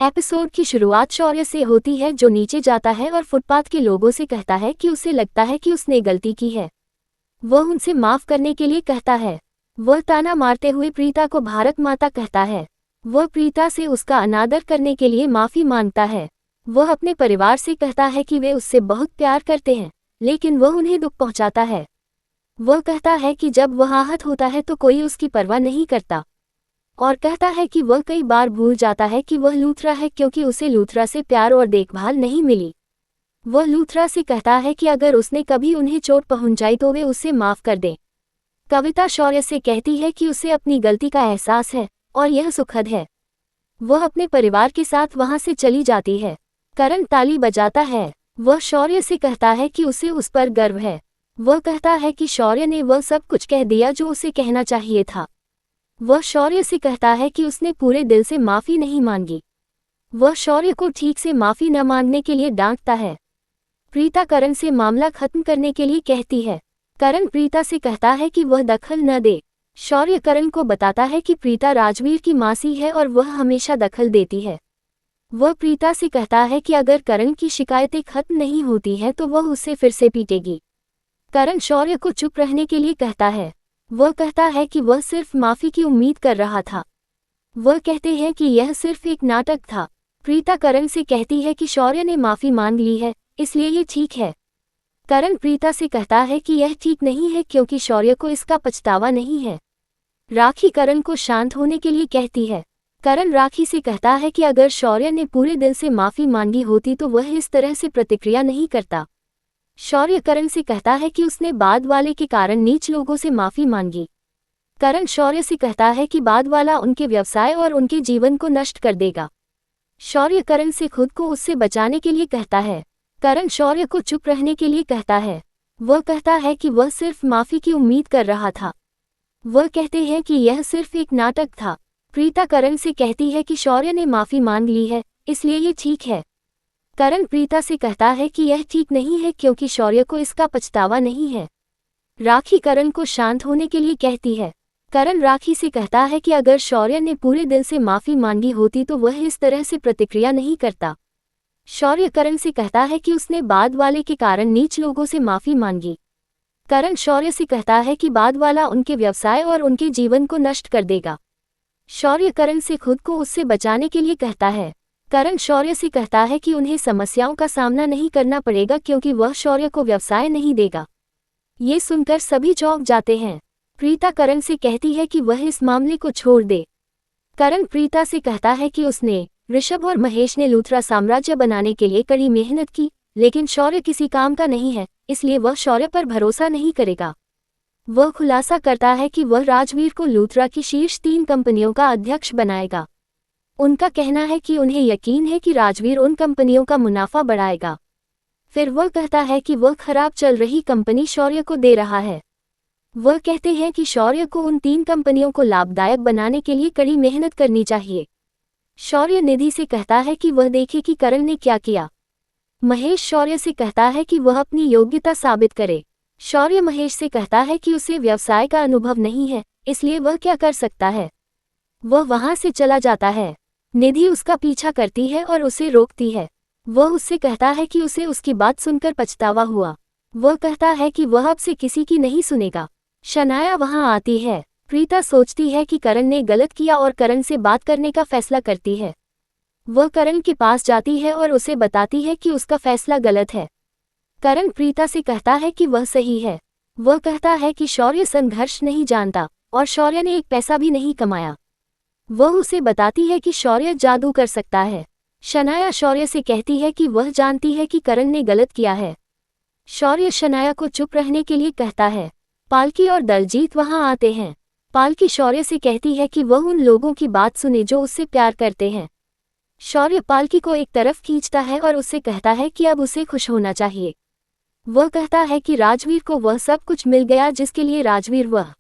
Episode की शुरुआत शौर्य से होती है, जो नीचे जाता है और फुटपाथ के लोगों से कहता है कि उसे लगता है कि उसने गलती की है। वह उनसे माफ करने के लिए कहता है। वह ताना मारते हुए प्रीता को भारत माता कहता है। वह प्रीता से उसका अनादर करने के लिए माफी मांगता है। वह अपने परिवार से कहता है कि वे उससे बहुत प्यार करते हैं, लेकिन वह उन्हें दुख पहुंचाता है। वह कहता है कि जब वह आहत होता है तो कोई उसकी परवाह नहीं करता, और कहता है कि वह कई बार भूल जाता है कि वह लूथरा है, क्योंकि उसे लूथरा से प्यार और देखभाल नहीं मिली। वह लूथरा से कहता है कि अगर उसने कभी उन्हें चोट पहुंचाई तो वे उसे माफ कर दें। कविता शौर्य से कहती है कि उसे अपनी गलती का एहसास है और यह सुखद है। वह अपने परिवार के साथ वहां से चली जाती है। करण ताली बजाता है। वह शौर्य से कहता है कि उसे उस पर गर्व है। वह कहता है कि शौर्य ने वह सब कुछ कह दिया जो उसे कहना चाहिए था। वह शौर्य से कहता है कि उसने पूरे दिल से माफी नहीं मांगी। वह शौर्य को ठीक से माफी न मांगने के लिए डांटता है। प्रीता करण से मामला खत्म करने के लिए कहती है। करण प्रीता से कहता है कि वह दखल न दे। शौर्य करण को बताता है कि प्रीता राजवीर की मासी है और वह हमेशा दखल देती है। वह प्रीता से कहता है कि अगर करण की शिकायतें खत्म नहीं होती हैं तो वह उसे फिर से पीटेगी। करण शौर्य को चुप रहने के लिए कहता है। वह कहता है कि वह सिर्फ माफी की उम्मीद कर रहा था। वह कहते हैं कि यह सिर्फ एक नाटक था। प्रीता करण से कहती है कि शौर्य ने माफी मांग ली है, इसलिए ये ठीक है। करण प्रीता से कहता है कि यह ठीक नहीं है, क्योंकि शौर्य को इसका पछतावा नहीं है। राखी करण को शांत होने के लिए कहती है। करण राखी से कहता है कि अगर शौर्य ने पूरे दिल से माफी मांगी होती तो वह इस तरह से प्रतिक्रिया नहीं करता। शौर्य करण से कहता है कि उसने बाद वाले के कारण नीच लोगों से माफी मांगी। करण शौर्य से कहता है कि बाद वाला उनके व्यवसाय और उनके जीवन को नष्ट कर देगा। शौर्य करण से खुद को उससे बचाने के लिए कहता है। करण शौर्य को चुप रहने के लिए कहता है। वह कहता है कि वह सिर्फ माफी की उम्मीद कर रहा था। वह कहते हैं कि यह सिर्फ एक नाटक था। प्रीता करण से कहती है कि शौर्य ने माफी मांग ली है, इसलिए ये ठीक है। करण प्रीता से कहता है कि यह ठीक नहीं है, क्योंकि शौर्य को इसका पछतावा नहीं है। राखी करण को शांत होने के लिए कहती है। करण राखी से कहता है कि अगर शौर्य ने पूरे दिल से माफी मांगी होती तो वह इस तरह से प्रतिक्रिया नहीं करता। शौर्य करण से कहता है कि उसने बाद वाले के कारण नीच लोगों से माफी मांगी। करण शौर्य से कहता है कि बाद वाला उनके व्यवसाय और उनके जीवन को नष्ट कर देगा। शौर्य करण से खुद को उससे बचाने के लिए कहता है। करण शौर्य से कहता है कि उन्हें समस्याओं का सामना नहीं करना पड़ेगा, क्योंकि वह शौर्य को व्यवसाय नहीं देगा। ये सुनकर सभी चौंक जाते हैं। प्रीता करण से कहती है कि वह इस मामले को छोड़ दे। करण प्रीता से कहता है कि उसने, ऋषभ और महेश ने लूथरा साम्राज्य बनाने के लिए कड़ी मेहनत की, लेकिन शौर्य किसी काम का नहीं है, इसलिए वह शौर्य पर भरोसा नहीं करेगा। वह खुलासा करता है कि वह राजवीर को लूथरा की शीर्ष 3 कंपनियों का अध्यक्ष बनाएगा। उनका कहना है कि उन्हें यकीन है कि राजवीर उन कंपनियों का मुनाफा बढ़ाएगा। फिर वह कहता है कि वह खराब चल रही कंपनी शौर्य को दे रहा है। वह कहते हैं कि शौर्य को उन 3 कंपनियों को लाभदायक बनाने के लिए कड़ी मेहनत करनी चाहिए। शौर्य निधि से कहता है कि वह देखे कि करण ने क्या किया। महेश शौर्य से कहता है कि वह अपनी योग्यता साबित करे। शौर्य महेश से कहता है कि उसे व्यवसाय का अनुभव नहीं है, इसलिए वह क्या कर सकता है। वह वहां से चला जाता है। निधि उसका पीछा करती है और उसे रोकती है। वह उससे कहता है कि उसे उसकी बात सुनकर पछतावा हुआ। वह कहता है कि वह अब से किसी की नहीं सुनेगा। शनाया वहां आती है। प्रीता सोचती है कि करण ने गलत किया और करण से बात करने का फैसला करती है। वह करण के पास जाती है और उसे बताती है कि उसका फैसला गलत है। करण प्रीता से कहता है कि वह सही है। वह कहता है कि शौर्य संघर्ष नहीं जानता और शौर्य ने एक पैसा भी नहीं कमाया। वह उसे बताती है कि शौर्य जादू कर सकता है। शनाया शौर्य से कहती है कि वह जानती है कि करण ने गलत किया है। शौर्य शनाया को चुप रहने के लिए कहता है। पालकी और दलजीत वहां आते हैं। पालकी शौर्य से कहती है कि वह उन लोगों की बात सुने जो उससे प्यार करते हैं। शौर्य पालकी को एक तरफ खींचता है और उससे कहता है कि अब उसे खुश होना चाहिए। वह कहता है कि राजवीर को वह सब कुछ मिल गया जिसके लिए राजवीर वह